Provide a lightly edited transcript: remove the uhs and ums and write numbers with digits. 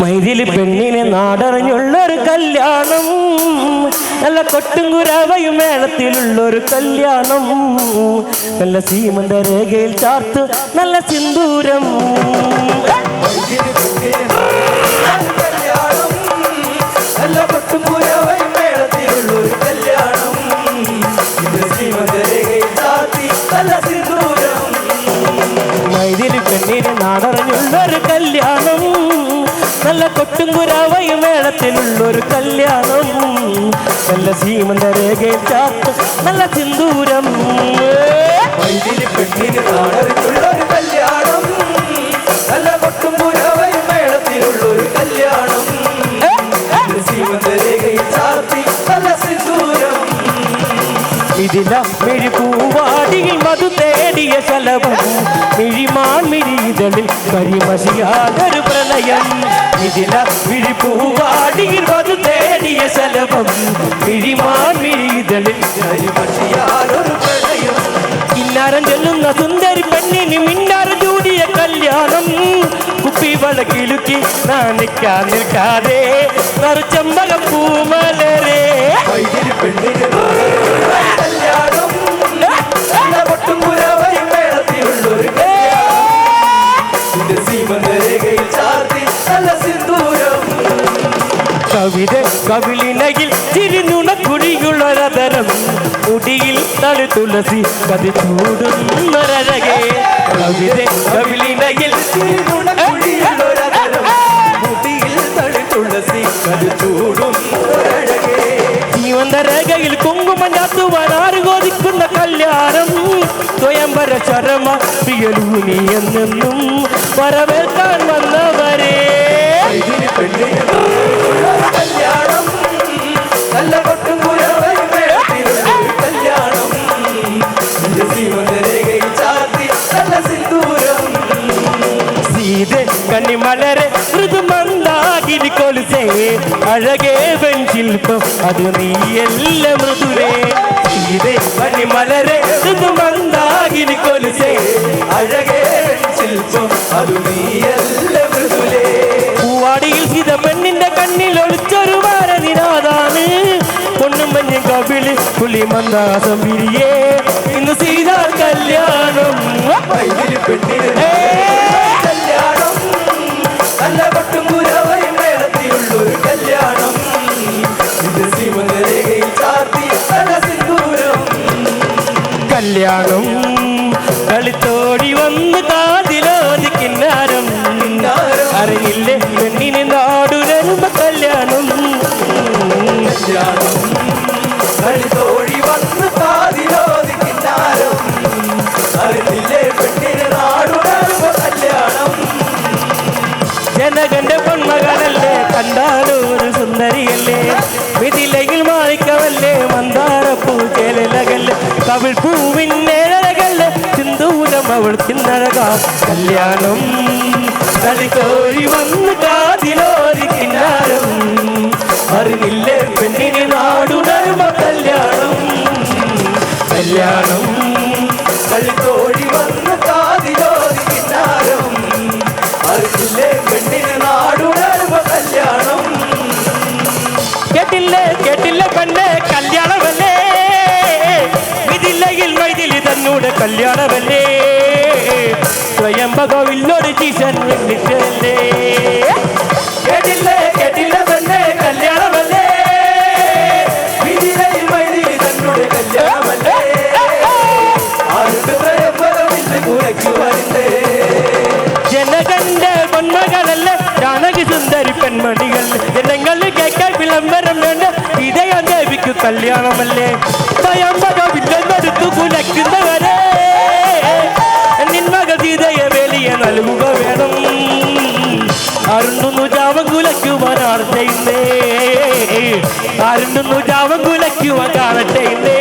മൈതിലി പെണ്ണിനെ നാടറിഞ്ഞുള്ളൊരു കല്യാണം, നല്ല കൊട്ടുംകുരവയും മേളത്തിലുള്ളൊരു കല്യാണം, നല്ല സീമന്ത രേഖയിൽ ചാർത്ത് നല്ല സിന്ദൂരം. മൈതിലി പെണ്ണിനെ നാടറിഞ്ഞുള്ളൊരു കല്യാണം, നല്ല കൊട്ടുംകുരവയും മേളത്തിലുള്ളൊരു കല്യാണം, നല്ല സീമന്ത രേഖയിൽ ചാർത്ത് നല്ല സിന്ദൂരം. മൈതിലി പെണ്ണിന് നാടറിഞ്ഞുള്ളൊരു കല്യാണം, നല്ല കൊട്ടുംകുരവയും മേളത്തിലുള്ളൊരു കല്യാണം, സീമന്ത രേഖയിൽ ചാർത്തി നല്ല സിന്ദൂരം. ഇതില മിഴിപൂവാടിയിൽ മധു തേടിയ ശലഭം, മിഴിമാൻ മിഴിതളിൽ കരിമഷിയാതൊരു പ്രളയം. ഇതില മിഴിപൂവാടിയിൽ മധു തേടിയ ശലഭം, മിഴിമാൻ മിഴിതളിൽ കരിമഷിയാതൊരു പ്രളയം. കിന്നാരം ചെല്ലുന്ന സുന്ദരി പെണ്ണിന് മിന്നാരം ചൂടിയ കല്യാണം, കുപ്പി വളക്കിലുക്കി നാണിക്കാൻ നിൽക്കാതെ നറുച്ചമ്പല പൂമലരെ. മൈതിലി പെണ്ണിന് കല്യാണം, നല്ല കൊട്ടുംകുരവയും മേളത്തിലുള്ളൊരു കല്യാണം, സീമന്ത രേഖയിൽ ചാർത്തി നല്ല സിന്ദൂരം. കവിത കവിളിനയിൽ ചിരിനുണക്കുടിയുള്ളൊരതരം, മുടിയിൽ തളി തുളസി കതി ചൂടുന്നൊരഴകേ. കവിത കവിളിനയിൽ ചിരിനുണക്കുടിയുള്ളൊരതരം, മുടിയിൽ തളി തുളസി കതി ചൂടുന്നൊരഴകേ. ജീവന്ത രേഖയിൽ കുങ്കുമം ചാത്തുവാൻ ആറ് കോതിക്കുന്ന കല്യാണം, സ്വയംവര ശരമ പ്രിയലൂനി എന്നെന്നും വരവേൽക്കാൻ വന്നവരെ. കല്യാണം, നല്ല കൊട്ടുംകുരവയും മേളത്തിലുള്ളൊരു കല്യാണം, സീമന്ത രേഖയിൽ ചാർത്തി നല്ല സിന്ദൂരം. സീത കന്നിമലരെ മൃദുമന്ദാകിനി കൊലുസേ, അഴകേ വെൺശില്പം അത് നീയല്ല മൃദുരേ. സീത കന്നിമലരെ മൃദുമന്ദാകിനി കൊലുസേ, അഴകേ വെൺശില്പം അത് നീയല്ല മൃദുലേ. പൂവാടിയിൽ സീത പെണ്ണിന്റെ കണ്ണിൽ ഒളിച്ചൊരു വാരനിരാതാണ്, പൊണ്ണും മഞ്ഞും കവിളി പുലി മന്ദാസം വിരിയേ, ഇന്ന് സീത കല്യാണം. മൈതിലി പെണ്ണിന് കല്യാണം, നല്ല കൊട്ടുംകുരവയും മേളത്തിലുള്ളൊരു കല്യാണം, സീമന്ത രേഖയിൽ ചാർത്തി നല്ല സിന്ദൂരം. കല്യാണം കളിത്തോടി വന്ന് കാതിലോതി കിന്നാരം, അറിഞ്ഞില്ലേ പെണ്ണിന് നാടുരരുമ്പ കല്യാണം. കല്യാണം കളിത്തോടി വന്ന് കാതിലോതി കിന്നാരം, അറിഞ്ഞില്ലേ പെണ്ണിന് നാടുണർവ കല്യാണം. ജനകന്റെ പൊന്മകളല്ലേ, കണ്ടാലൊരു സുന്ദരിയല്ലേ, മിഥിലയിൽ മാണിക്കവല്ലേ, മന്ദാരപ്പൂ ചേലകല്ലേ, കവിൾ പൂവിന്നഴകല്ലേ, സിന്ദൂരം അവൾ തിന്നഴക. കല്യാണം കളിത്തോടി വന്ന് കാതിലോതി കിന്നാരം, അറിഞ്ഞില്ലേ പെണ്ണിന് നാടുണർവ കല്യാണം. കല്യാണം കളിത്തോടി വന്ന് കാതിലോതി കിന്നാരം, അറിഞ്ഞില്ലേ പെണ്ണിന് നാടുണർവ കല്യാണം. കേട്ടില്ലേ കേട്ടില്ല പെണ്ണെ കല്യാണമല്ലേ, ഇതില്ലെങ്കിൽ മൈതിലി തന്നൂടെ കല്യാണമല്ലേ, സ്വയംഭകവില്ലൊരു ജീശൻ എന്നിട്ടല്ലേ. കേട്ടില്ലേ കേട്ടില്ല പെണ്ണെ കല്യാണമല്ലേ, ഇതിലയിൽ മൈതിലി തന്നോട് കല്യാണമല്ലേ, ആരുടെ സ്വയംവരമില്ല കുറയ്ക്കുവാനില്ലേ. ജനകന്റെ പൊന്മകളല്ലേ, ജാനകി സുന്ദരി പെൺമണികൾ, ജനങ്ങൾ കേൾക്കാൻ വിളംബരം വേണ്ട, ഇതയാ ദേവിക്ക് കല്യാണമല്ലേ, സ്വയംഭകവില്ലെന്നെടുത്തു കുലയ്ക്കുന്നവരെ, നിന്മകൾ സീതയെ വേലിയെ നൽകുക വേണം, ആരുണ്ടു ജാവം കുലയ്ക്കുവാൻ ആർച്ചയുന്നേ, ആരുണ്ടു ജാവം കുലയ്ക്കുവാൻ കാണട്ടെ.